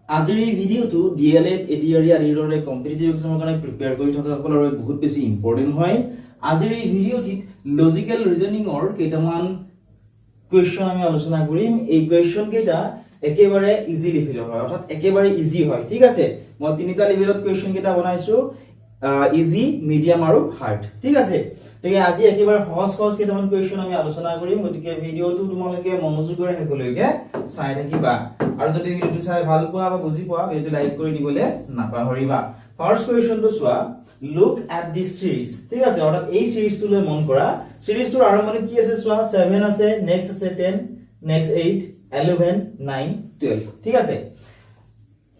আজিৰ এই ভিডিঅ'টো ডিএলএড এডিআৰই আদিৰ দৰে কম্পিটিটিভ এক্সামৰ কাৰণে প্ৰিপেয়াৰ কৰি থকাসকলৰ বাবে বহুত বেছি ইম্পৰ্টেণ্ট হয়। আজিৰ এই ভিডিঅ'টিত লজিকেল ৰিজনিঙৰ কেইটামান কুৱেশ্যন আমি আলোচনা কৰিম। এই কুৱেশ্যন কেইটা একেবাৰে ইজি লেভেলৰ হয়, অৰ্থাৎ একেবাৰে ইজি হয়। ঠিক আছে, মই তিনিটা লেভেলত কুৱেশ্যন কেইটা বনাইছো, ইজি, মিডিয়াম আৰু হাৰ্ড। ঠিক আছে, গতিকে আজি একেবাৰে সহজ সহজ কেইটামান কুৱেশ্যন আমি আলোচনা কৰিম। গতিকে ভিডিঅ'টো তোমালোকে মনোযোগেৰে শেষলৈকে চাই থাকিবা, আৰু যদি ভিডিঅ'টো চাই ভাল পোৱা বা বুজি পোৱা ভিডিঅ'টো লাইক কৰি দিবলৈ নাপাহৰিবা। ফাৰ্ষ্ট কুৱেশ্যনটো চোৱা, লুক এট দিস সিৰিজ। ঠিক আছে, অৰ্থাৎ এই সিৰিজটোলৈ মন কৰা। সিৰিজটোৰ আৰম্ভণিত কি আছে চোৱা, 7 আছে, নেক্সট আছে 10, নেক্সট 8, 11, 9, 12। ঠিক আছে,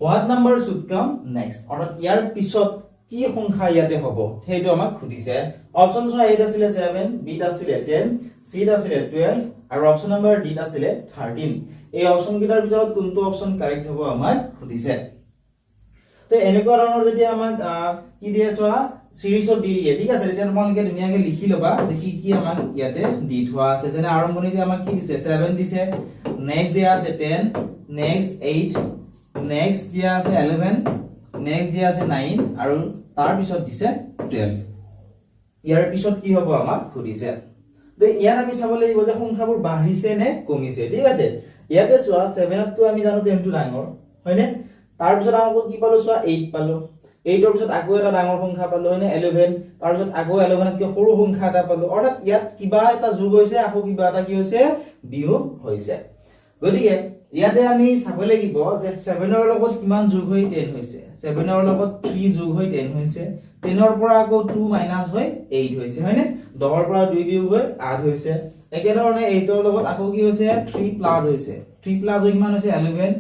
what number should come next, অৰ্থাৎ ইয়াৰ পিছত কি সংখ্যা ইয়াতে হ'ব সেইটো আমাক সুধিছে। অপচন চোৱা, এত আছিলে 7, বিত আছিলে 10, চিত আছিলে 12, আৰু অপচন নাম্বাৰ ডিত আছিলে 13। এই অপচন কেইটাৰ ভিতৰত কোনটো অপচন কাৰেক্ট হ'ব আমাক সুধিছে। তো এনেকুৱা ধৰণৰ যেতিয়া আমাক কি দিয়ে চোৱা, সিৰিজত দি দিয়ে। ঠিক আছে, তেতিয়া তোমালোকে ধুনীয়াকৈ লিখি ল'বা যে কি কি আমাক ইয়াতে দি থোৱা আছে। যেনে আৰম্ভণিতে আমাক কি দিছে, 7 দিছে, নেক্সট দিয়া আছে 10, নেক্সট 8, নেক্সট দিয়া আছে 11, নেক্সট দিয়া আছে 9, আৰু তাৰ পিছত দিছে 12। ইয়াৰ পিছত কি হ'ব আমাক সুধিছে। তো ইয়াত আমি চাব লাগিব যে সংখ্যাবোৰ বাঢ়িছে নে কমিছে। ঠিক আছে, ইয়াতে চোৱা 7তকৈ আমি জানো 10টো ডাঙৰ, হয়নে? তাৰ পিছত আমাক কি পালো চোৱা, 8 পালো, 8ৰ পিছত আকৌ এটা ডাঙৰ সংখ্যা পালো, হয়নে? 11, তাৰ পিছত আকৌ 11তকৈ সৰু সংখ্যা এটা পালো। অৰ্থাৎ ইয়াত কিবা এটা যোগ হৈছে, আকৌ কিবা এটা কি হৈছে, বিয়োগ হৈছে। গতিকে ইয়াতে আমি চাব লাগিব যে 7ৰ লগত কিমান যোগ হৈ 10 হৈছে, 7ৰ লগত 3 যোগ হৈ 10 হৈছে, 10ৰ পৰা আকৌ 2 মাইনাছ হৈ 8 হৈছে, হয়নে? 10ৰ পৰা 2 বিয়োগ হৈ 8 হৈছে। একেধৰণে 8ৰ লগত আকৌ কি হৈছে, 3 প্লাছ হৈছে, 3 প্লাছ হৈ কিমান হৈছে, 11,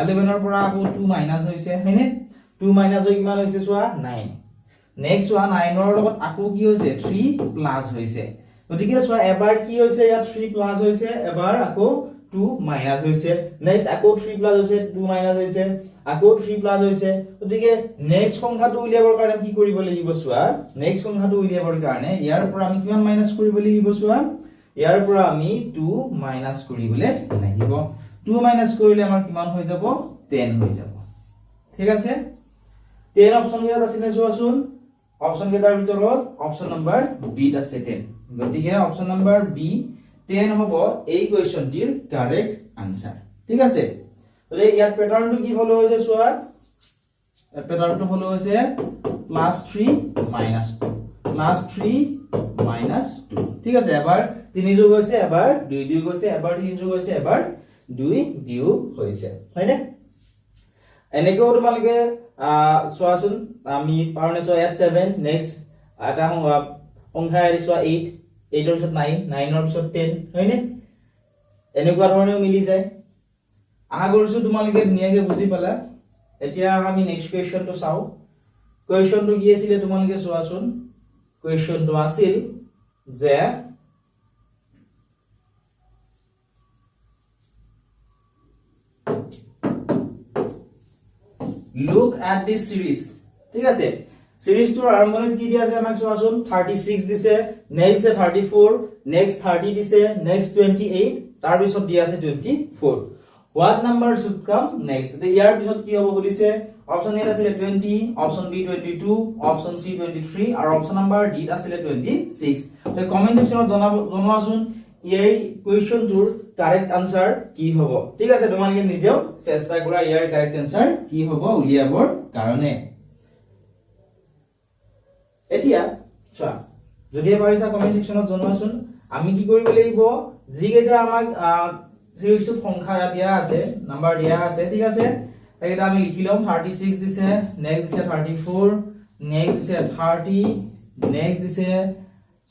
11ৰ পৰা আকৌ 2 মাইনাছ হৈছে, হয়নে? 2 মাইনাছ হৈ কিমান হৈছে চোৱা, 9। নেক্সট চোৱা, 9ৰ লগত আকৌ কি হৈছে, 3 প্লাছ হৈছে। গতিকে চোৱা, এবাৰ কি হৈছে, ইয়াত 3 প্লাছ হৈছে, এবাৰ আকৌ 2 মাইনাছ হৈছে, নেক্সট আকৌ 3 প্লাছ হৈছে, 2 মাইনাছ হৈছে, আকৌ 3 প্লাছ হৈছে। গতিকে নেক্সট সংখ্যাটো উলিয়াবৰ কাৰণে কি কৰিব লাগিব চোৱা, নেক্সট সংখ্যাটো উলিয়াবৰ কাৰণে ইয়াৰ পৰা আমি কিমান মাইনাছ কৰিব লাগিব চোৱা, ইয়াৰ পৰা আমি 2 মাইনাছ কৰিবলৈ লাগিব। 2 মাইনাছ কৰিলে আমাৰ কিমান হৈ যাব, 10 হৈ যাব। ঠিক আছে, 10 অপচন কেইটাত আছে নে চোৱাচোন। অপচন কেইটাৰ ভিতৰত অপচন নাম্বাৰ বিত আছে 10। গতিকে অপচন নাম্বাৰ বি 10 হ'ব এই কুৱেশ্যনটিৰ কাৰেক্ট আনসাৰ। ঠিক আছে, গতিকে ইয়াত পেটাৰ্ণটো কি ফলো হৈছে চোৱা, পেটাৰ্ণটো ফলো হৈছে +3 -2, +3 -2। ঠিক আছে, এবাৰ 3 যোগ হৈছে, এবাৰ 2 বিয়োগ হৈছে, এবাৰ 3 যোগ হৈছে, এবাৰ 2 বিয়োগ হৈছে, হয়নে? এনেকেও তোমালোকে চোৱাচোন, আমি পাৰোনে চোৱা, ইয়াত 7, নেক্সট এটা সংখ্যা এৰি চোৱা 8, 8ৰ পিছত 9, 9ৰ পিছত 10, হয়নে? এনেকুৱা ধৰণেও মিলি যায়। আশা কৰিছো তোমালোকে ধুনীয়াকৈ বুজি পালা। এতিয়া আমি নেক্সট কুৱেশ্যনটো চাওঁ। কুৱেশ্যনটো কি আছিলে তোমালোকে চোৱাচোন। কুৱেশ্যনটো আছিল যে লুক এট দিস সিৰিজ। ঠিক আছে, সিৰিজটোৰ আৰম্ভণিত কি দিয়া আছে আমাক চোৱাচোন, 36 দিছে, নেক্সট 34, নেক্সট 30 দিছে, নেক্সট 28, তাৰ পিছত দিয়া আছে 24। What number should come next, ইয়াৰ পিছত কি হ'ব সুধিছে। অপচন এ আছিলে 20, অপচন বি 22, অপচন সি 23, আৰু অপচন নাম্বাৰ ডি আছিলে 26। তো কমেন্ট সেকশনত জনোৱাচোন এই কুৱেশ্যনটোৰ কাৰেক্ট আনসাৰ কি হ'ব। ঠিক আছে, তোমালোকে নিজেও চেষ্টা কৰা ইয়াৰ কাৰেক্ট আনসাৰ কি হ'ব উলিয়াবৰ কাৰণে। এতিয়া চোৱা, যদি পাৰিছা কমেন্ট সেকশনত জনোৱাচোন। আমি কি কৰিব লাগিব, যিকেইটা আমাক সিৰিজটোত সংখ্যা দিয়া আছে, নাম্বাৰ দিয়া আছে, ঠিক আছে, সেইকেইটা আমি লিখি লম। 36 দিছে, নেক্সট দিছে 34, নেক্সট দিছে 30, নেক্সট দিছে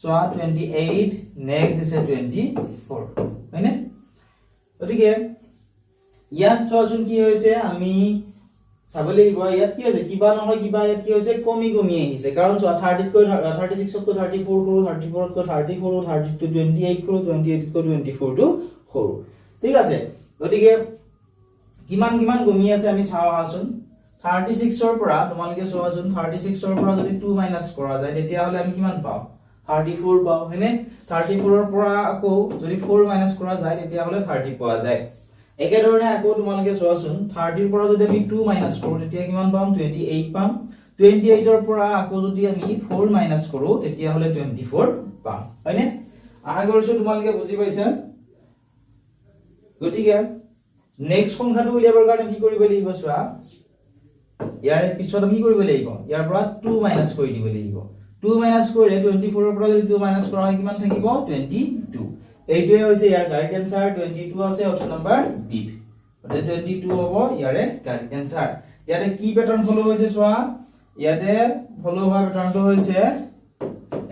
চোৱা 28, নেক্সট দিছে 24, হয়নে? গতিকে ইয়াত চোৱাচোন কি হৈছে, আমি চাব লাগিব ইয়াত কি হৈছে, কিবা নহয় কিবা ইয়াত কি হৈছে, কমি কমি আহিছে। কাৰণ চোৱা 36তকৈ 34 সৰু, 34তকৈ 30 সৰু, 30তকৈ 28 সৰু, 28তকৈ 24টো সৰু। ঠিক আছে, গতিকে কিমান কিমান কমি আছে আমি চাওঁ আহাচোন। 36ৰ পৰা তোমালোকে চোৱাচোন, 36ৰ পৰা যদি 2 মাইনাছ কৰা যায় তেতিয়াহ'লে আমি কিমান পাওঁ, 34 পাওঁ, হয়নে? 34ৰ পৰা আকৌ যদি 4 মাইনাছ কৰা যায় তেতিয়াহ'লে 30 পোৱা যায়। একেধৰণে আকৌ তোমালোকে চোৱাচোন 30 ৰ পৰা যদি আমি 2 মাইনাস কৰো তেতিয়া কিমান পাম 28 পাম 28 ৰ পৰা আকৌ যদি আমি 4 মাইনাস কৰো তেতিয়া হলে 24 পাম হয়নে আশা কৰিছো তোমালোকে বুজি পাইছা গতিকে নেক্সট সংখ্যাটো উলিয়াবৰ কাৰণে কি কৰিব লাগিব চোৱা ইয়াৰ পিছত আমি কি কৰিব লাগিব ইয়াৰ পৰা 2 মাইনাস কৰি দিব লাগিব 2 মাইনাস কৰিলে 24 ৰ পৰা যদি 2 মাইনাস কৰা হয় কিমান থাকিব 22 এইটোৱে হৈছে ইয়াৰ কাৰেক্ট আনসাৰ 22 আছে অপচন নম্বৰ বি গতে 22 হ'ব ইয়াৰে কাৰেক্ট আনসাৰ ইয়াতে কি প্যাটাৰ্ন ফলো হৈছে চোৱা ইয়াতে ফলো হোৱা প্যাটাৰ্নটো হৈছে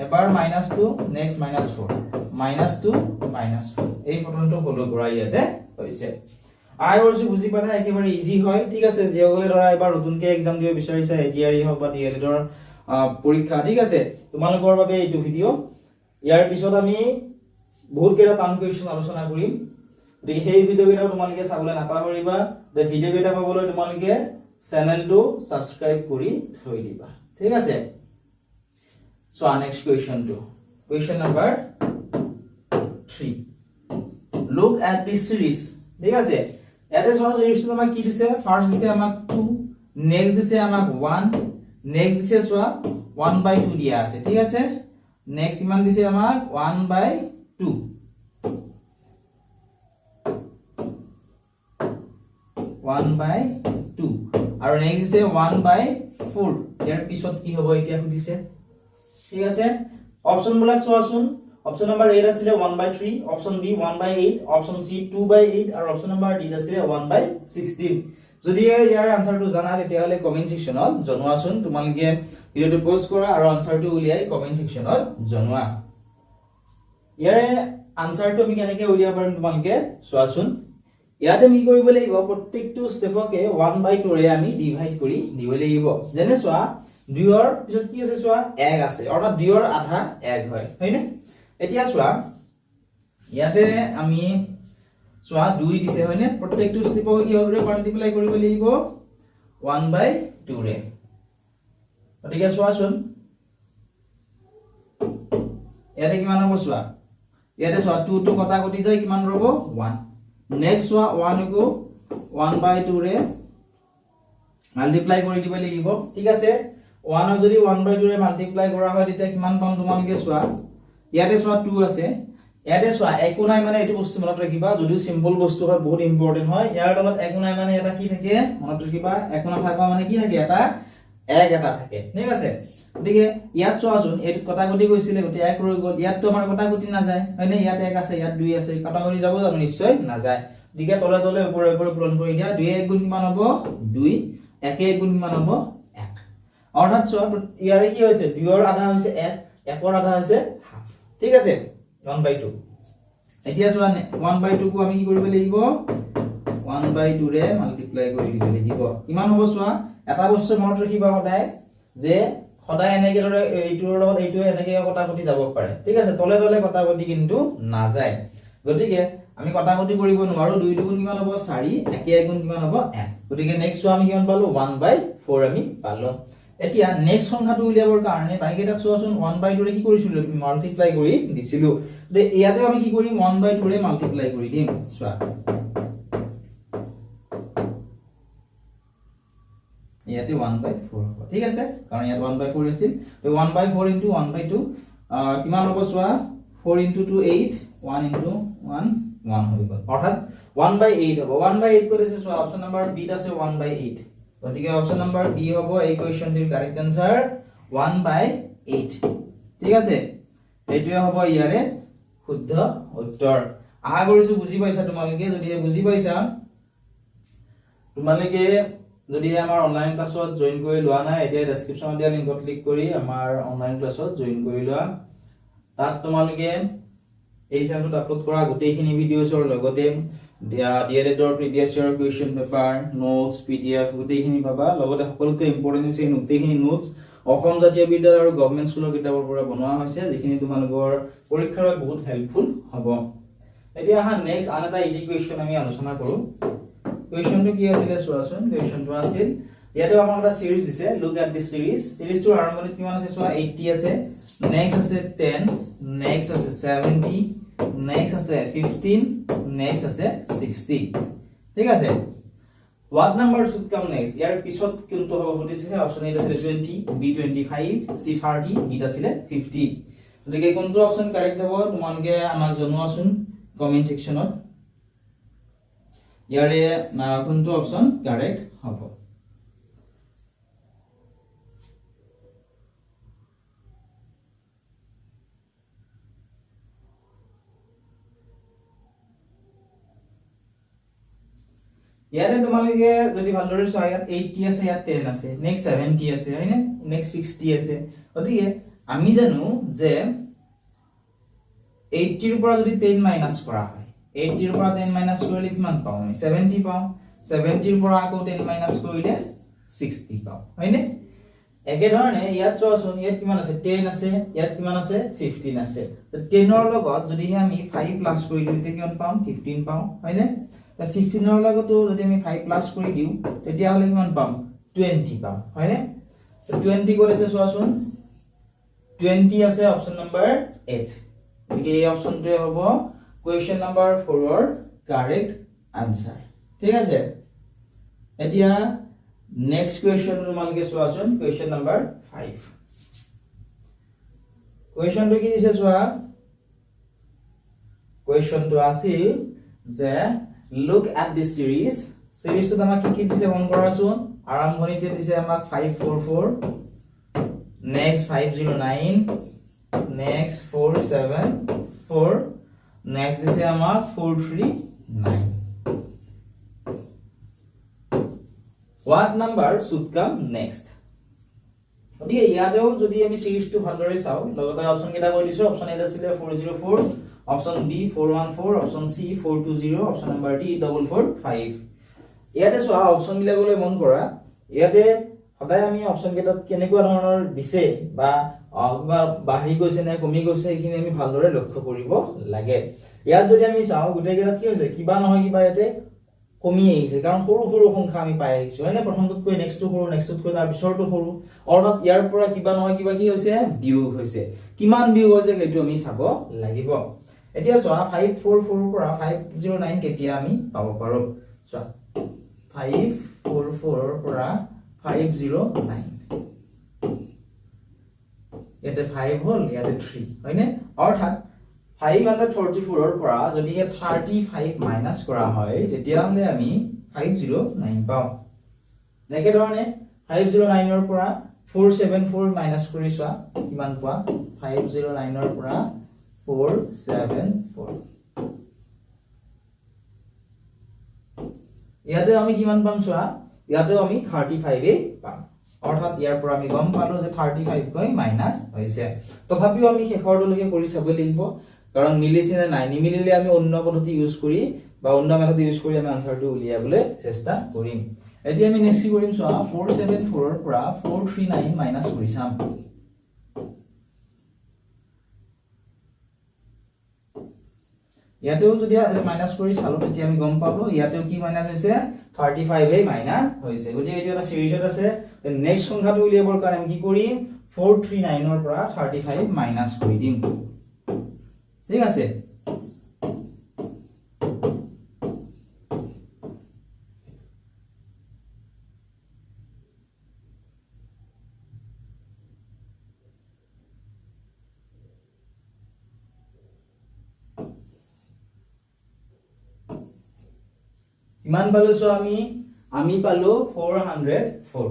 এবাৰ -2 নেক্সট -4 -2 -4 এই প্যাটাৰ্নটো ফলো কৰা ইয়াতে হৈছে আই অলসো বুজি পালে একেবাৰে ইজি হয় ঠিক আছে যেসকলে ধৰা এবাৰ নতুনকে এক্সাম দিব বিচাৰিছে এটিআৰই হওক বা ডিএলএডৰ পৰীক্ষা ঠিক আছে তোমালোকৰ বাবে এইটো ভিডিও ইয়াৰ পিছত আমি বহুত কেইটা টান কোৱেশ্চন আলোচনা কৰিম গতিকে সেই ভিডিও কেইটা তোমালোকে চাবলৈ নাপাহৰিবা যে ভিডিও কেইটা পাবলৈ তোমালোকে চেনেলটো সাবস্ক্ৰাইব কৰি থৈ দিবা ঠিক আছে so next question number 3 look at this series ঠিক আছে ইয়াতে চোৱা সিৰিজটো আমাক কি দিছে ফাৰ্স্ট দিছে আমাক 2 নেক্সট দিছে আমাক 1 নেক্সট দিছে চোৱা 1/2 দিয়া আছে ঠিক আছে নেক্সট ইমান দিছে আমাক 1/2 1/2 আৰু নেক্সট দিছে 1/4 ইয়াৰ পিছত কি হ'ব এতিয়া সুধিছে ঠিক আছে অপচন বিলাক চোৱাচোন অপচন নম্বৰ A আছিল 1/3 অপচন B 1/8 অপচন C 2/8 আৰু অপচন নম্বৰ D আছিল 1/16 যদি ইয়াৰ আনসাৰটো জানা তেতিয়া হলে কমেন্ট সেকশনত জনোৱাচোন তোমালোকে ভিডিওটো পোষ্ট কৰা আৰু আনসাৰটো উলিয়াই কমেন্ট সেকশনত জনোৱা ইয়াৰে আনসাৰটো আমি কেনেকৈ উলিয়াব পাৰিম তোমালোকে চোৱাচোন ইয়াতে আমি কৰিব লাগিব প্ৰত্যেকটো ষ্টেপকে 1/2 ৰে আমি ডিভাইড কৰি দিব লাগিব যেনে চোৱা 2 ৰ পিছত কি আছে চোৱা 1 আছে অৰ্থাৎ 2 ৰ আধা 1 হয় হয়নে এতিয়া চোৱা ইয়াতে আমি চোৱা 2 দিছে হয়নে প্ৰত্যেকটো ষ্টেপক কি হবে মাল্টিপ্লাই কৰিব লাগিব 1/2 ৰে গতিকে চোৱাচোন ইয়াতে কিমান হ'ব চোৱা ইয়াতে চোৱা 2 টো কটা কটি যায় কিমান ৰব 1 নেক্সট চোৱা 1 কো 1/2 ৰে মাল্টিপ্লাই কৰি দিব লাগিব ঠিক আছে 1 যদি 1/2 ৰে মাল্টিপ্লাই কৰা হয় তেতিয়া কিমান পাম তোমালোকে চোৱা ইয়াতে চোৱা 2 আছে ইয়াতে চোৱা একো নাই মানে এটো বস্তু মনত ৰাখিবা যদিও সিম্পল বস্তু হয় বহুত ইম্পৰ্টেন্ট হয় ইয়াৰ তলত একো নাই মানে এটা কি থাকে মনত ৰাখিবা একো নাথাকা মানে কি থাকে এটা এটা থাকে ঠিক আছে গতিকে ইয়াত চোৱাচোন এটো কটাকটি গৈছিলে গতি 1 ৰৈ গল ইয়াত তো আমাৰ কটাকটি না যায় হয়নে ইয়াত 1 আছে ইয়াত 2 আছে কটাকটি যাব যাব নিশ্চয় না যায় গতিকে তলে তলে ওপৰে ওপৰে পূৰণ কৰি দিয়া 2 1 গুণ কিমান হ'ব 2 1 1 গুণ কিমান হ'ব 1 অৰ্থাৎ চোৱা ইয়াৰে কি হৈছে 2 ৰ আধা হৈছে 1 1 ৰ আধা হৈছে হাফ ঠিক আছে 1/2 এতিয়া চোৱা 1/2 কো আমি কি কৰিব লাগিব 1/2 ৰে মাল্টিপ্লাই কৰি দিব লাগিব কিমান হ'ব চোৱা এটা বস্তু মনত ৰাখিবা সদায় যে সদায় এনেকে ধৰে এইটোৰ লগত এইটো এনেকে কটাকটি যাব পাৰে ঠিক আছে তলে তলে কটাকটি কিন্তু না যায় গতিকে আমি কটাকটি কৰিব নোৱাৰো 2 2 গুণ কিমান হ'ব 4 1 1 গুণ কিমান হ'ব 1 গতিকে নেক্সট আমি কিমান পালো 1/4 আমি পালো এতিয়া নেক্সট সংখ্যাটো উলিয়াবৰ কাৰণে বাইকেটা চোৱাচোন 1/2 ৰে কি কৰিছিলো তুমি মাল্টিপ্লাই কৰি দিছিলো তে ইয়াতে আমি কি কৰিম 1/2 ৰে মাল্টিপ্লাই কৰি দিম চোৱা ইয়াতে 1/4 হ'ব ঠিক আছে কাৰণ ইয়াত 1/4 আছিল তো 1/4 * 1/2 কিমান হ'ব চোৱা 4 * 2 8 1 * 1 1 হৈ গল অৰ্থাৎ 1/8 হ'ব 1/8 কৰিছে চোৱা অপচন নম্বৰ বি আছে 1/8 গতিকে অপচন নম্বৰ বি হ'ব এই কোৱেশ্চনটিৰ কাৰেক্ট আনসাৰ 1/8 ঠিক আছে এইটোৱে হ'ব ইয়াৰে শুদ্ধ উত্তৰ আশা কৰিছো বুজি পাইছা তোমালোকে যদি বুজি পাইছা তোমালোকে যদি আমাৰ অনলাইন ক্লাছত জয়েন কৰি লোৱা নাই এতিয়া ডেসক্ৰিপচনত দিয়া লিংকত ক্লিক কৰি আমাৰ অনলাইন ক্লাছত জয়েন কৰি লোৱা তাত তোমালোকে এই চেনেলটোত আপলোড কৰা গোটেইখিনি ভিডিঅ'ছৰ লগতে ডিএলএডৰ previous year question paper notes PDF গোটেইখিনি পাবা লগতে সকলোতকৈ ইম্পৰ্টেন্ট হৈছে এই গোটেইখিনি নোটছ অসম জাতীয় বিদ্যালয় আৰু গভৰ্ণমেণ্ট স্কুলৰ কিতাপৰ পৰা বনোৱা হৈছে যিখিনি তোমালোকৰ পৰীক্ষাৰ বাবে বহুত হেল্পফুল হ'ব এতিয়া আহা নেক্সট আন এটা ইজি কুৱেশ্চন আমি আলোচনা কৰো কুৱেশ্চনটো কি আছিল চোৱাচোন কুৱেশ্চনটো আছিল ইয়াতে আমাক এটা সিৰিজ দিছে লুক এট দিস সিৰিজটোৰ আৰম্ভণিত কিমান আছে চোৱা 80 আছে নেক্সট আছে 10 নেক্সট আছে 70 নেক্সট আছে 15 নেক্সট আছে 60 ঠিক আছে what number should come next ইয়াৰ পিছত কোনটো হ'ব সুধিছে অপচন এ আছে 20 b25 c30 এটা আছিল 50 গতিকে কোনটো অপচন কারেক্ট হ'ব তোমালোকে আমাক জনোৱাচোন কমেন্ট সেকশনত ইয়াৰে কোনটো অপচন কাৰেক্ট হ'ব ইয়াতে তোমালোকে যদি ভালদৰে চোৱা ইয়াত 80 আছে ইয়াত 10 আছে নেক্সট 70 আছে হয়নে নেক্সট 60 আছে গতিকে আমি জানো যে 80 ৰ পৰা যদি 10 মাইনাস কৰা হয় 80 ৰ পৰা 10 মাইনাস কৰিলে কিমান পাওঁ আমি 70 পাওঁ 70 ৰ পৰা আকৌ 10 মাইনাস কৰিলে 60 পাওঁ হয়নে একে ধৰণে ইয়াত চোৱাচোন ইয়াত কিমান আছে 10 আছে ইয়াত কিমান আছে 15 আছে তো 10 ৰ লগত যদি আমি 5 প্লাস কৰি দিও তে কিমান পাম 15 পাওঁ হয়নে 15 ৰ লগতো যদি আমি 5 প্লাস কৰি দিও তেতিয়া হলে কিমান পাম 20 পাম হয়নে 20 কৰিছে চোৱাচোন 20 আছে অপচন নম্বৰ 8 গতিকে এই অপচনটোৱে হ'ব কোৱেশ্চন নম্বৰ 4 ৰ কাৰেক্ট আনসাৰ ঠিক আছে এতিয়া নেক্সট কোৱেশ্চন তোমালোকে চোৱাচোন কোৱেশ্চন নম্বৰ 5 কোৱেশ্চনটো কি দিছে চোৱা কোৱেশ্চনটো আছিল যে look at this series to আমাক কি দিছে মন কৰাচোন আৰম্ভণিতে দিছে আমাক 544 next 509 next 474 next দিছে আমাক 439 what number should come next গতিকে ইয়াতেও যদি আমি সিরিজটো ভালদৰে চাও লগতে অপচন কেটা কৈ দিছো অপচন এ আছিল 404 option B 414 option C 420 option number D 445 ইয়াতে চোৱা অপচন বিলাকলৈ মন কৰা ইয়াতে সদায় আমি অপচন কেটাত কেনেকুৱা ধৰণৰ দিছে বা বাঢ়ি গৈছে নে কমি গৈছে এইখিনি আমি ভালদৰে লক্ষ্য কৰিব লাগে ইয়াত যদি আমি চাও গুটেই কেটাত কি হৈছে কিবা নহয় কিবা ইয়াতে কমি আহিছে কাৰণ সৰু সৰু সংখ্যা আমি পাই আহিছো হয়নে প্ৰথমটোতকৈ নেক্সটটো সৰু নেক্সটটোতকৈ তাৰ পিছৰটো সৰু অৰ্থাৎ ইয়াৰ পৰা কিবা নহয় কিবা কি হৈছে বিয়োগ হৈছে কিমান বিয়োগ হৈছে সেইটো আমি চাব লাগিব এতিয়া চোৱা 544 ৰ পৰা 509 কেতিয়া আমি পাব পাৰো চোৱা 544 ৰ পৰা 509 ইয়াতে 5 হল ইয়াতে 3 হয়নে অৰ্থাৎ 544 ৰ পৰা যদি 35 মাইনাস কৰা হয় তেতিয়া হলে আমি 509 পাও একে ধৰণে 509 ৰ পৰা 474 মাইনাস কৰি চোৱা কিমান পোৱা 509 ৰ পৰা 474 ইয়াতে আমি কিমান পাম চোৱা ইয়াতে আমি 35 এ পাম অৰ্থাৎ ইয়াৰ পৰা আমি গম পালো যে 35 কৈ মাইনাস হৈছে তথাপিও আমি শেষৰলৈকে কৰি চাব লাগিব কাৰণ মিলিছে না নাই নিমিলিলে আমি অন্য পদ্ধতি ইউজ কৰি বা অন্য মেথড ইউজ কৰি আমি আনসাৰটো উলিয়াবলৈ চেষ্টা কৰিম এতিয়া আমি নেক্সট কি কৰিম চোৱা 474 ৰ পৰা 439 মাইনাস কৰি চাম ইয়াতেও যদি মাইনাস কৰি চালো তেতিয়া আমি গম পাবো ইয়াতেও কি মাইনাস হৈছে 35 এ মাইনাস হৈছে গতি এইটো এটা সিৰিজত আছে নেক্সট সংখ্যাটো উলিয়াবৰ কাৰণে আমি কি কৰিম 439 ৰ পৰা 35 মাইনাস কৰি দিম ঠিক আছে ইমান পালো সো আমি পালো 404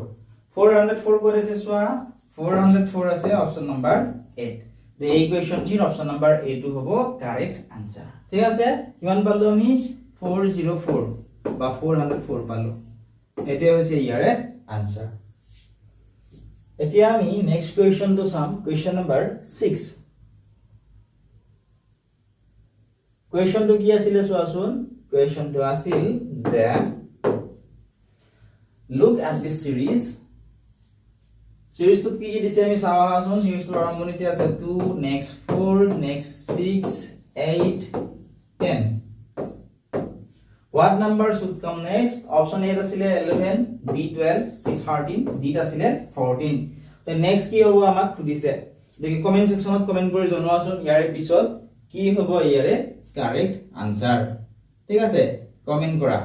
404 করেছে সোয়া 404 আছে অপশন নাম্বার 8 the equation টিৰ অপশন নাম্বার A টো হ'ব কারেক্ট আনসার ঠিক আছে কিমান পালো আমি 404 বা 404 পালো এতে হৈছে ইয়াৰে আনসাৰ এতিয়া আমি নেক্সট কোৱেশ্চন টো চাম কোৱেশ্চন নাম্বাৰ 6 কোৱেশ্চন টো কি আছিল চোৱাচোন question to asil যে look at this series to কি দিছে আমি চাওয়া আসুন series to আৰম্ভণিতে আছে 2 next 4 next 6 8 10 what number should come next option A আছিল 11 B12 C13 D আছিল 14 তে next কি হ'ব আমাক খুদিছে দেখি কমেন্ট সেকশনত কমেন্ট কৰি জনোৱাচোন ইয়াৰে পিছত কি হ'ব ইয়াৰে কাৰেক্ট আনসাৰ ঠিক আছে কমেন্ট কৰা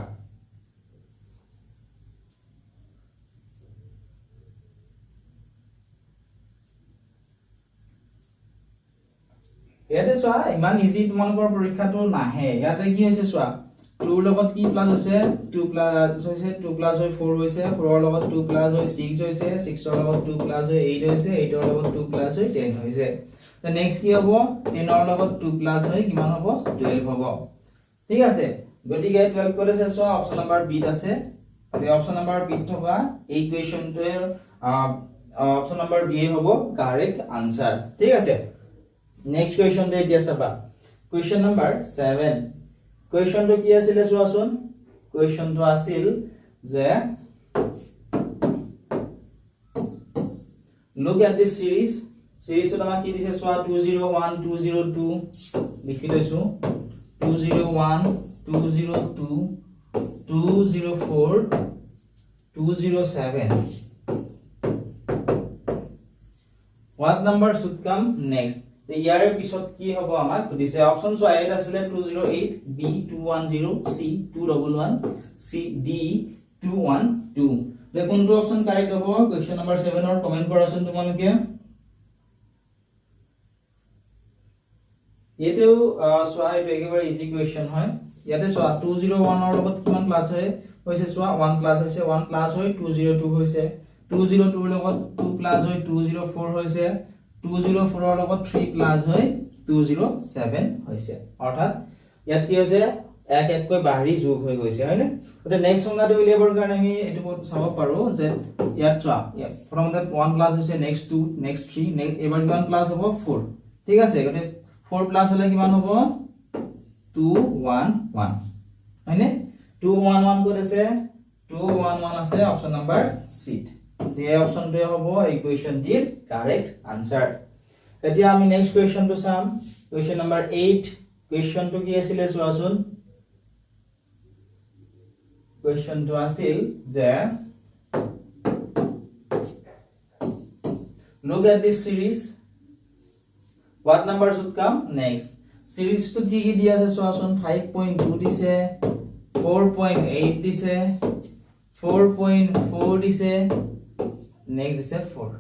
ইয়াতে চোৱা ইমান ইজি তোমালোকৰ পৰীক্ষাটো নাহে ইয়াতে কি হৈছে চোৱা 2 লগত কি প্লাস হৈছে 2 প্লাস হৈছে 2 প্লাস হৈ 4 হৈছে 4 ৰ লগত 2 প্লাস হৈ 6 হৈছে 6 ৰ লগত 2 প্লাস হৈ 8 হৈছে 8 ৰ লগত 2 প্লাস হৈ 10 হৈছে তো নেক্সট কি হ'ব 10 ৰ লগত 2 প্লাস হৈ কিমান হ'ব 12 হ'ব ঠিক আছে গতিকে 12 করে শেষ হয় অপশন নাম্বার বি আছে এই অপশন নাম্বার বি থকা এই কোৱেশ্চনটোৰ অপশন নাম্বাৰ বি হ'ব কাৰেক্ট আনসাৰ ঠিক আছে নেক্সট কোৱেশ্চন দে দিয়া চাবা কোৱেশ্চন নাম্বাৰ 7 কোৱেশ্চনটো কি আছিল চোৱাচোন কোৱেশ্চনটো আছিল যে look at this series আমাক কি দিছে চোৱা 201 202 লিখি লৈছো 201 202 204 207 what number should come next the ইয়াৰ পিছত কি হ'ব আমাক দিছে অপচন সো আইড আছিল 208 b 210 c 211 c d 212 লে কোনটো অপচন কারেক্ট হ'ব কোৱেশ্চন নম্বৰ 7 ৰ কমেন্ট কৰাচোন তোমালোকে এতেও সোয়া এটো একেবাৰে ইজি কোৱেশ্চন হয় ইয়াতে সোয়া 201 ৰ লগত কিমান প্লাস হয় হৈছে সোয়া 1 প্লাস হৈছে 1 প্লাস হৈ 202 হৈছে 202 ৰ লগত 2 প্লাস হৈ 204 হৈছে 204 ৰ লগত 3 প্লাস হৈ 207 হৈছে অৰ্থাৎ ইয়াত কি হৈছে এক এককৈ বাহিৰী যোগ হৈ গৈছে হয়নে ওতে নেক্সট সংখ্যাটো উলিয়াবৰ কাৰণে আমি এটো চাব পাৰো যে ইয়াত সোয়া প্ৰথমতে 1 প্লাস হৈছে নেক্সট 2 নেক্সট 3 নেক্সট এবাৰ 1 প্লাস হ'ব 4 ঠিক আছে গতে 4 প্লাস হলে কিমান হ'ব 211 হয়নে 211 কোড আছে 211 আছে অপশন নাম্বার সি এই অপশনটো হ'ব এই কোৱেশ্চনটিৰ কাৰেক্ট আনসাৰ এতিয়া আমি নেক্সট কোৱেশ্চনটো চাম কোৱেশ্চন নাম্বাৰ 8 কোৱেশ্চনটো কি আছিল চোৱাচোন কোৱেশ্চনটো আছিল যে look at this series what number should come next series to কি কি দিয়া আছে সোয়াসন 5.2 দিছে 4.8 দিছে 4.4 দিছে next দিছে 4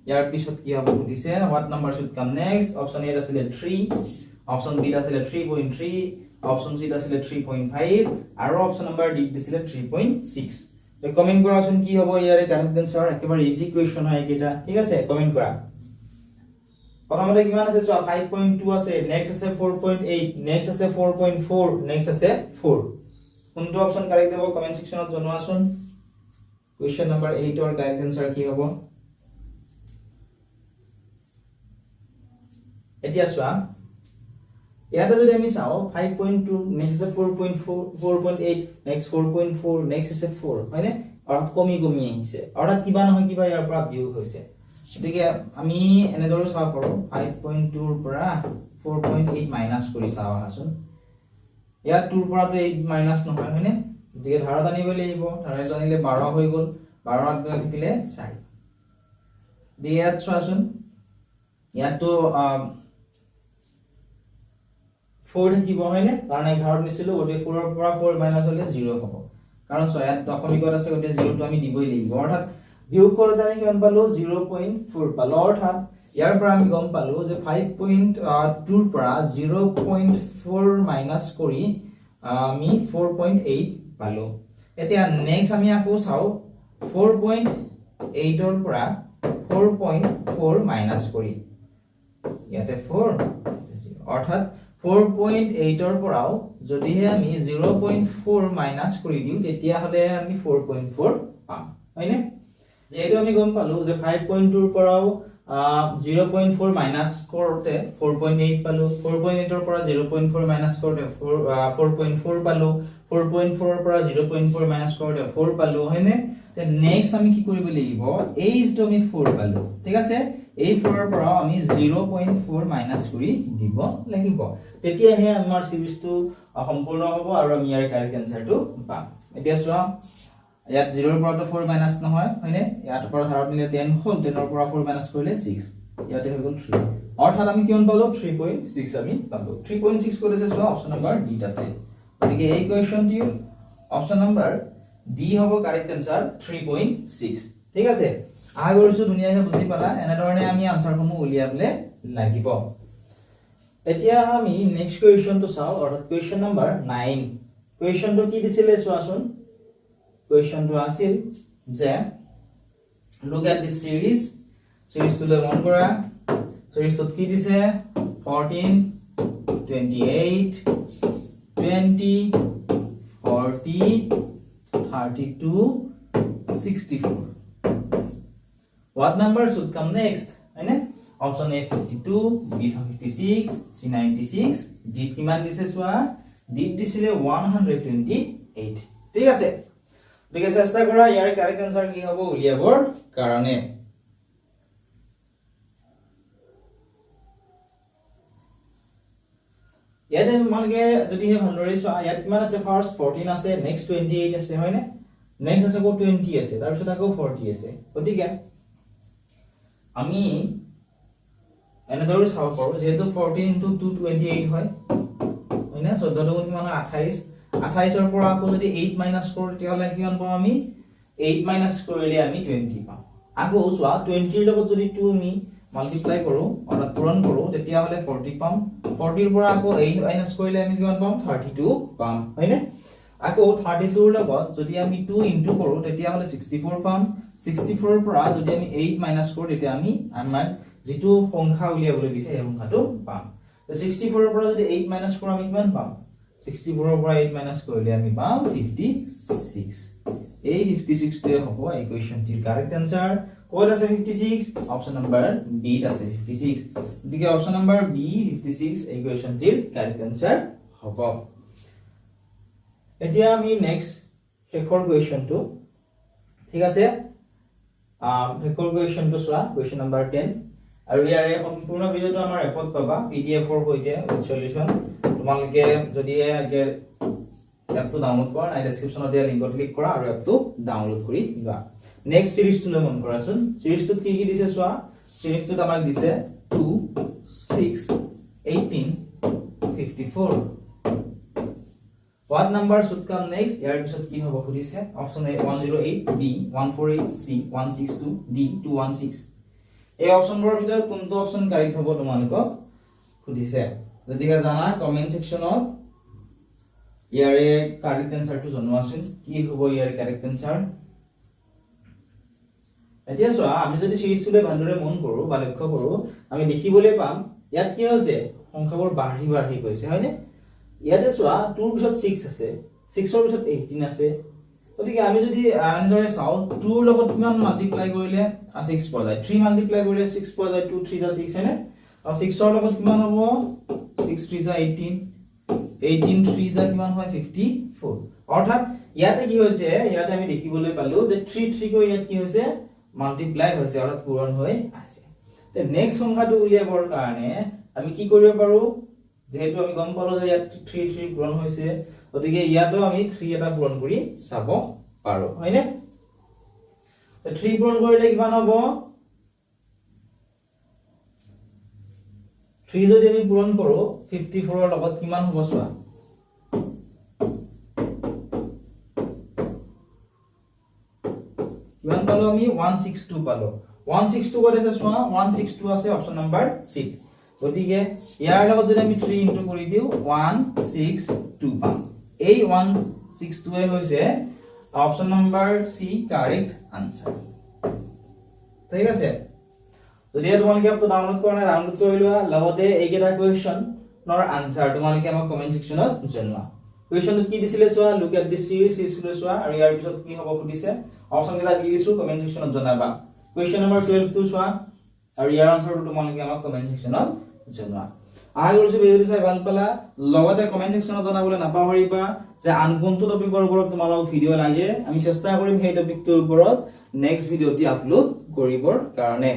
ইয়াৰ পিছত কি হ'ব দিছে what number should come next option A আছিল 3 option B আছিল 3.3 option C আছিল 3.5 আৰু option number D দিছিল 3.6 তো কমেন্ট কৰাচোন কি হ'ব ইয়াৰে কাৰেক্ট আনসাৰ একেবাৰে ইজি কোৱেশ্চন হয় এটা ঠিক আছে কমেন্ট কৰা প্ৰথমতে কিমান আছে চোৱা 5.2 আছে নেক্সট আছে 4.8 নেক্সট আছে 4.4 নেক্সট আছে 4 কোনটো অপচন কারেক্ট হ'ব কমেন্ট সেকশনত জনোৱাচোন কোৱেশ্চন নম্বৰ 8 ৰ কাৰেক্ট আনসাৰ কি হ'ব এতিয়া চোৱা ইয়াতে যদি আমি চাও 5.2 নেক্সট আছে 4.4 4.8 নেক্সট 4.4 নেক্সট আছে 4 হয়নে অৰ্থাৎ কমি কমি আহিছে অৰ্থাৎ কিবা নহয় কিবা ইয়াৰ পৰা বিয়োগ হৈছে গতিকে আমি এনেদৰে চাব পাৰো 5.2 ৰ পৰা 4.8 মাইনাস কৰি চাও আহাচোন ইয়াত 2 ৰ পৰা তো 8 মাইনাস নহয় হয়নে গতিকে ধাৰত আনিব লাগিব ধাৰত আনিলে 12 হৈ গল 12 ত থাকিলে 4 দিয়াত চোৱাচোন ইয়াত তো 4 থাকিব হয়নে কাৰণ 11 নিছিলো ওতে 4 ৰ পৰা 4 মাইনাস হলে 0 হ'ব কাৰণ ইয়াত দশমিকত আছে ওতে 0 টো আমি দিবই লাগিব অৰ্থাৎ বিয়োগ কৰোতে আমি কিমান পালো 0.4 পালো অৰ্থাৎ ইয়াৰ পৰা আমি গম পালো যে 5.2 ৰ পৰা 0.4 মাইনাস কৰি আমি 4.8 পালো এতিয়া নেক্সট আমি আকৌ চাও 4.8 ৰ পৰা 4.4 মাইনাস কৰি ইয়াতে 4 অৰ্থাৎ 4.8 ৰ পৰাও যদি আমি 0.4 মাইনাস কৰি দিও তেতিয়া হলে আমি 4.4 পাম হয়নে যেহেতু আমি গম পালো যে 5.2 ৰ পৰাও 0.4 মাইনাস কৰোতে 4.8 পালো 4.8 ৰ পৰা 0.4 মাইনাস কৰোতে 4.4 পালো 4.4 ৰ পৰা 0.4 মাইনাস কৰোতে 4 পালো হয়নে তে নেক্সট আমি কি কৰিব লাগিব এই ইটো আমি 4 পালো ঠিক আছে এই 4 ৰ পৰা আমি 0.4 মাইনাস কৰি দিব লাগিব তেতিয়াহে আমাৰ সিৰিজটো সম্পূৰ্ণ হ'ব আৰু আমি ইয়াৰ কাৰেক্ট আনসাৰটো পাম এতিয়া চোৱা ইয়াত 0 ৰ পৰা তো 4 মাইনাস নহয় হয়নে ইয়াত পৰা ধাৰত নিলে 10 হ'ল 10 ৰ পৰা 4 মাইনাস কৰিলে 6 ইয়াতে হৈ গল 3 অৰ্থাৎ আমি কিমান পালো 3.6 আমি পালো 3.6 কৰিছে চোৱা অপচন নম্বৰ ডি আছে গতিকে এই কোৱেশ্চনটি অপচন নম্বৰ ডি হ'ব কাৰেক্ট আনসাৰ 3.6 ঠিক আছে আশা কৰিছো ধুনীয়াকৈ বুজি পালা এনে ধৰণে আমি আনসাৰসমূহ উলিয়াবলে লাগিব এতিয়া আমি নেক্সট কুৱেশ্যনটো চাওঁ অৰ্থাৎ কুৱেশ্যন নম্বৰ 9 কুৱেশ্যনটো কি দিছিলে চোৱাচোন কুৱেশ্যনটো আছিল যে look at this সিৰিজটো লৈ মন কৰা সিরিজটোত কি দিছে 14 28 20 40 32 64 what number should come next হয়নে option A 52 B 56 C 96 D কিমান দিছে চোৱা D দিছিলে 128 ঠিক আছে গতিকে চেষ্টা কৰা ইয়াৰ কাৰেক্ট আনসাৰ কি হ'ব উলিয়াবৰ কাৰণে ইয়াতে তোমালোকে যদি হে ভালদৰে চোৱা ইয়াত কিমান আছে ফাৰ্স্ট 14 আছে নেক্সট 28 আছে হয়নে নেক্সট আছে আকৌ 20 আছে তাৰ পিছত আকৌ 40 আছে গতিকে আমি এনেদৰে চাব পাৰো যেহেতু 14 into 2 28 হয় হয়নে 14 গুণ কিমান হয় 28 28 ৰ পৰা আকৌ যদি 8 মাইনাস কৰো তেতিয়াহলে কিমান পাম আমি 8 মাইনাস কৰিলে আমি 20 পাম আকৌ চোৱা 20 ৰ লগত যদি 2 আমি মাল্টিপ্লাই কৰো অৰ্থাৎ পূৰণ কৰো তেতিয়াহলে 40 পাম 40 ৰ পৰা আকৌ 8 মাইনাস কৰিলে আমি কিমান পাম 32 পাম হয়নে আকৌ 32 ৰ লগত যদি আমি 2 ইনটু কৰো তেতিয়াহলে 64 পাম 64 ৰ পৰা যদি আমি 8 মাইনাস কৰো তেতিয়া আমি আমাৰ যেটো সংখ্যা উলিয়াবলৈ দিছে এই সংখ্যাটো পাম 64 ৰ পৰা যদি 8 মাইনাস কৰো আমি কিমান পাম 64 ৰ পৰা 8 মাইনাস কৰিলে আমি পাম 56 এই 56 টো হ'ব এই কোৱেশ্চনটিৰ কাৰেক্ট আনসাৰ কোড আছে 56 অপশন নম্বৰ বি আছে 56 গতিকে অপশন নম্বৰ বি 56 এই কোৱেশ্চনটিৰ কাৰেক্ট আনসাৰ হ'ব এতিয়া আমি নেক্সট শেষৰ কোৱেশ্চনটো ঠিক আছে শেষৰ কোৱেশ্চনটো চোৱা কোৱেশ্চন নম্বৰ 10 আৰু ইয়াৰে সম্পূৰ্ণ ভিডিওটো আমাৰ এপত পাবা PDF ৰ সৈতে সলিউশন তোমালোকে যদি এপটো ডাউনলোড কৰা নাই ডেসক্ৰিপচনত দিয়া লিংকত ক্লিক কৰা আৰু এপটো ডাউনলোড কৰি লোৱা নেক্সট সিৰিজটো লৈ মন কৰাচোন সিৰিজটোত কি কি দিছে চোৱা সিরিজটোত আমাক দিছে 2 6 18 54 what number should come next ইয়াৰ পিছত কি হ'ব খুদিছে option A 108 B 148 C 162 D 216 এই অপচনবোৰৰ ভিতৰত কোনটো অপচন কাৰেক্ট হ'ব তোমালোকক খুদিছে যদিহে জানা কমেন্ট সেকশনত ইয়াৰে কাৰেক্ট আনসাৰটো জনোৱাচোন কি হ'ব ইয়াৰ কাৰেক্ট আনসাৰ এতিয়া চোৱা আমি যদি সিৰিজটোলৈ ভালদৰে মন কৰো বা লক্ষ্য কৰো আমি দেখিবলৈ পাম ইয়াত কি হৈছে সংখ্যাবোৰ বাঢ়ি গৈছে হয়নে ইয়াতে চোৱা 2 ৰ পিছত 6 আছে 6 ৰ পিছত 18 আছে গতিকে আমি যদি আনদৰে চাও 2 ৰ লগত কিমান মাল্টিপ্লাই কৰিলে 6 পোৱা যায় 3 মাল্টিপ্লাই কৰিলে 6 পোৱা যায় 2 3 6 হয়নে আৰু 6 ৰ লগত কিমান হ'ব 6 3 18 18 3 যা কিমান হয় 54 অৰ্থাৎ ইয়াতে কি হৈছে ইয়াতে আমি দেখিবলৈ পালো যে 3 3 কৈ ইয়াত কি হৈছে মাল্টিপ্লাই হৈছে অৰ্থাৎ পূৰণ হৈ আছে তে নেক্সট সংখ্যাটো উলিয়াবৰ কাৰণে আমি কি কৰিব পাৰো যেহেতু আমি গম পালো যে ইয়াত 3 3 পূৰণ হৈছে গতিকে ইয়াতো আমি 3 এটা পূৰণ কৰি চাব পাৰো হয়নে তে 3 পূৰণ কৰিলে কিমান হ'ব 3 যদি আমি পূৰণ কৰো 54 ৰ লগত কিমান হ'ব চোৱা কিমান পালো আমি 162 পালো 162 ক'ত আছে চোৱা 162 আছে অপচন নম্বৰ সি গতিকে ইয়াৰ লগত যদি আমি 3 ইনটু কৰি দিও 162 পাম এই 162 এ হৈছে অপচন নম্বৰ সি কাৰেক্ট আনসাৰ ঠিক আছে যদি তোমালোকে আপটো ডাউনলোড কৰা নাই ডাউনলোড কৰি লোৱা লগতে এইকেইটা কোৱেশ্চনৰ আনসাৰ তোমালোকে আমাক কমেন্ট সেকশনত জনোৱা কোৱেশ্চনটো কি দিছিলে চোৱা লুক এট দিস সিৰিজটো চোৱা আৰু ইয়াৰ পিছত কি হ'ব খুদিছে অপচন কেইটা দি দিছো কমেন্ট সেকশনত জনাবা কোৱেশ্চন নম্বৰ 12 টো চোৱা আৰু ইয়াৰ আনসাৰটো তোমালোকে আমাক কমেন্ট সেকশনত জনোৱা আশা কৰিছো ভিডিওটো চাই ভাল পালা লগতে কমেন্ট সেকশনত জনাবলৈ নাপাহৰিবা যে আন কোনটো টপিকৰ ওপৰত তোমালোকক ভিডিও লাগে আমি চেষ্টা কৰিম সেই টপিকটোৰ ওপৰত নেক্সট ভিডিওটি আপলোড কৰিবৰ কাৰণে